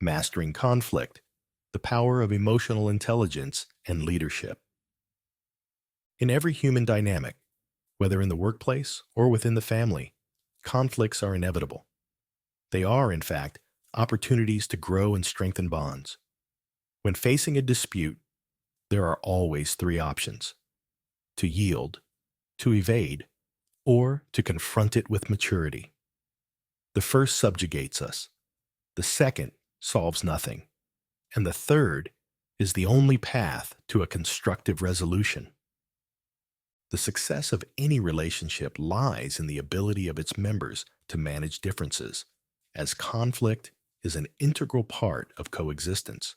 Mastering Conflict: The Power of Emotional Intelligence and Leadership. In every human dynamic, whether in the workplace or within the family, conflicts are inevitable. They are, in fact, opportunities to grow and strengthen bonds. When facing a dispute, there are always three options: to yield, to evade, or to confront it with maturity. The first subjugates us, the second solves nothing, and the third is the only path to a constructive resolution. The success of any relationship lies in the ability of its members to manage differences, as conflict is an integral part of coexistence.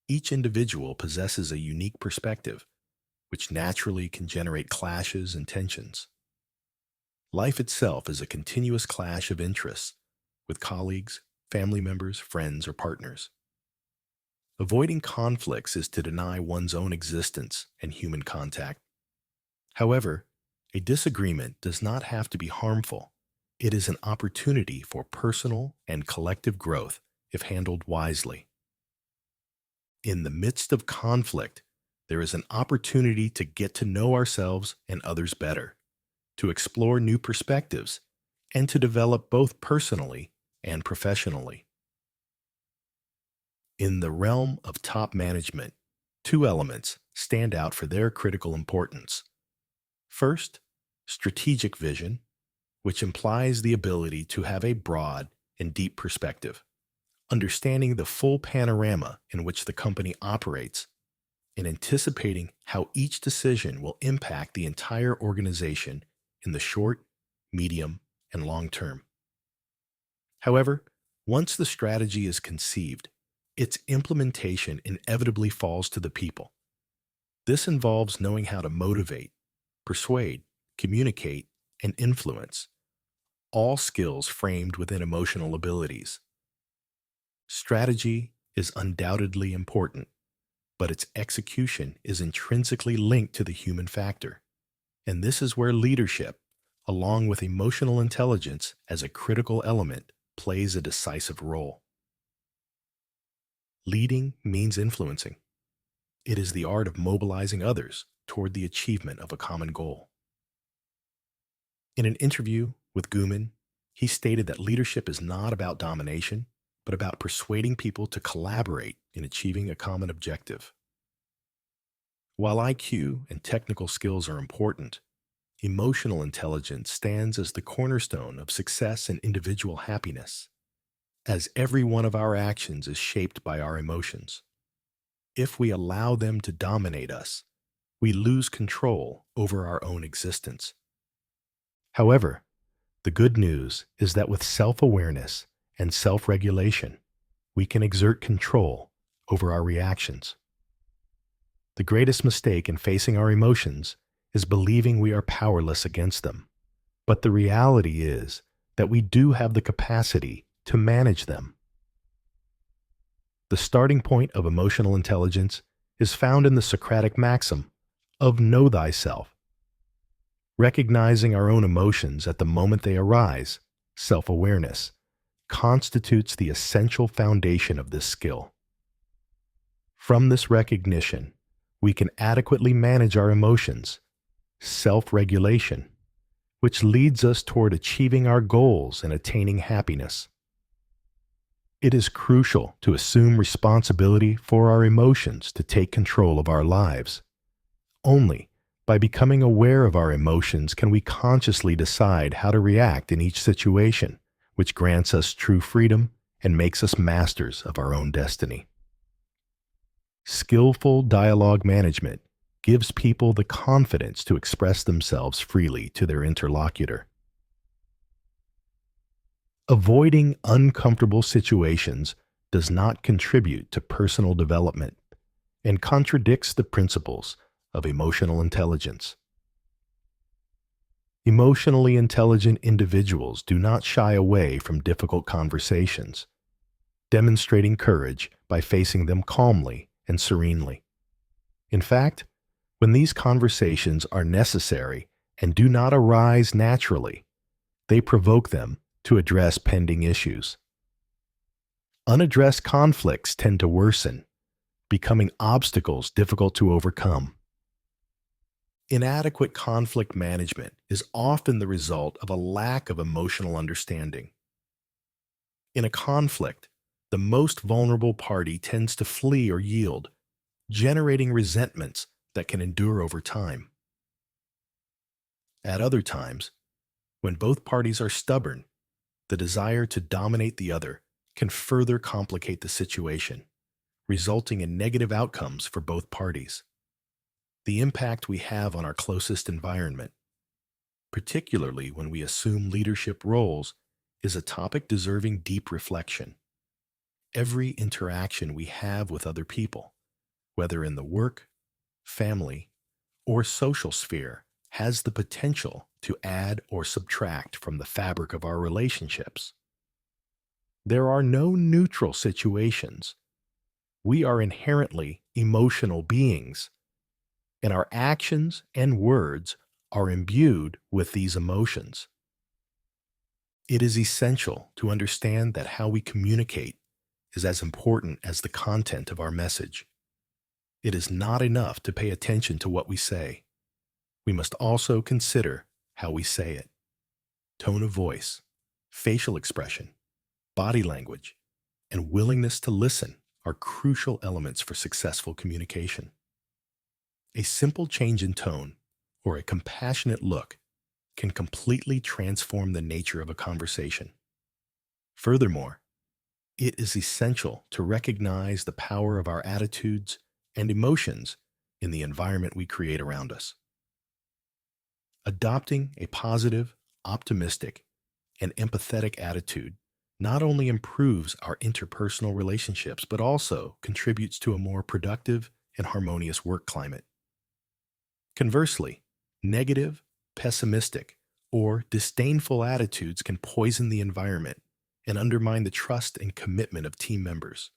Each individual possesses a unique perspective, which naturally can generate clashes and tensions. Life itself is a continuous clash of interests with colleagues, family members, friends, or partners. Avoiding conflicts is to deny one's own existence and human contact. However, a disagreement does not have to be harmful. It is an opportunity for personal and collective growth if handled wisely. In the midst of conflict, there is an opportunity to get to know ourselves and others better, to explore new perspectives, and to develop both personally and professionally. In the realm of top management, two elements stand out for their critical importance. First, strategic vision, which implies the ability to have a broad and deep perspective, understanding the full panorama in which the company operates and anticipating how each decision will impact the entire organization in the short, medium, and long term. However, once the strategy is conceived, its implementation inevitably falls to the people. This involves knowing how to motivate, persuade, communicate, and influence, all skills framed within emotional abilities. Strategy is undoubtedly important, but its execution is intrinsically linked to the human factor. And this is where leadership, along with emotional intelligence as a critical element, plays a decisive role. Leading means influencing. It is the art of mobilizing others toward the achievement of a common goal. In an interview with Guman, he stated that leadership is not about domination, but about persuading people to collaborate in achieving a common objective. While IQ and technical skills are important, emotional intelligence stands as the cornerstone of success and individual happiness, as every one of our actions is shaped by our emotions. If we allow them to dominate us, we lose control over our own existence. However, the good news is that with self-awareness and self-regulation, we can exert control over our reactions. The greatest mistake in facing our emotions is believing we are powerless against them. But the reality is that we do have the capacity to manage them. The starting point of emotional intelligence is found in the Socratic maxim of know thyself. Recognizing our own emotions at the moment they arise, self-awareness, constitutes the essential foundation of this skill. From this recognition, we can adequately manage our emotions, self-regulation, which leads us toward achieving our goals and attaining happiness. It is crucial to assume responsibility for our emotions to take control of our lives. Only by becoming aware of our emotions can we consciously decide how to react in each situation, which grants us true freedom and makes us masters of our own destiny. Skillful dialogue management gives people the confidence to express themselves freely to their interlocutor. Avoiding uncomfortable situations does not contribute to personal development and contradicts the principles of emotional intelligence. Emotionally intelligent individuals do not shy away from difficult conversations, demonstrating courage by facing them calmly and serenely. In fact, when these conversations are necessary and do not arise naturally, they provoke them to address pending issues. Unaddressed conflicts tend to worsen, becoming obstacles difficult to overcome. Inadequate conflict management is often the result of a lack of emotional understanding. In a conflict, the most vulnerable party tends to flee or yield, generating resentments that can endure over time. At other times, when both parties are stubborn, the desire to dominate the other can further complicate the situation, resulting in negative outcomes for both parties. The impact we have on our closest environment, particularly when we assume leadership roles, is a topic deserving deep reflection. Every interaction we have with other people, whether in the work, family, or social sphere, has the potential to add or subtract from the fabric of our relationships. There are no neutral situations. We are inherently emotional beings, and our actions and words are imbued with these emotions. It is essential to understand that how we communicate is as important as the content of our message. It is not enough to pay attention to what we say. We must also consider how we say it. Tone of voice, facial expression, body language, and willingness to listen are crucial elements for successful communication. A simple change in tone or a compassionate look can completely transform the nature of a conversation. Furthermore, it is essential to recognize the power of our attitudes and emotions in the environment we create around us. Adopting a positive, optimistic, and empathetic attitude not only improves our interpersonal relationships, but also contributes to a more productive and harmonious work climate. Conversely, negative, pessimistic, or disdainful attitudes can poison the environment and undermine the trust and commitment of team members.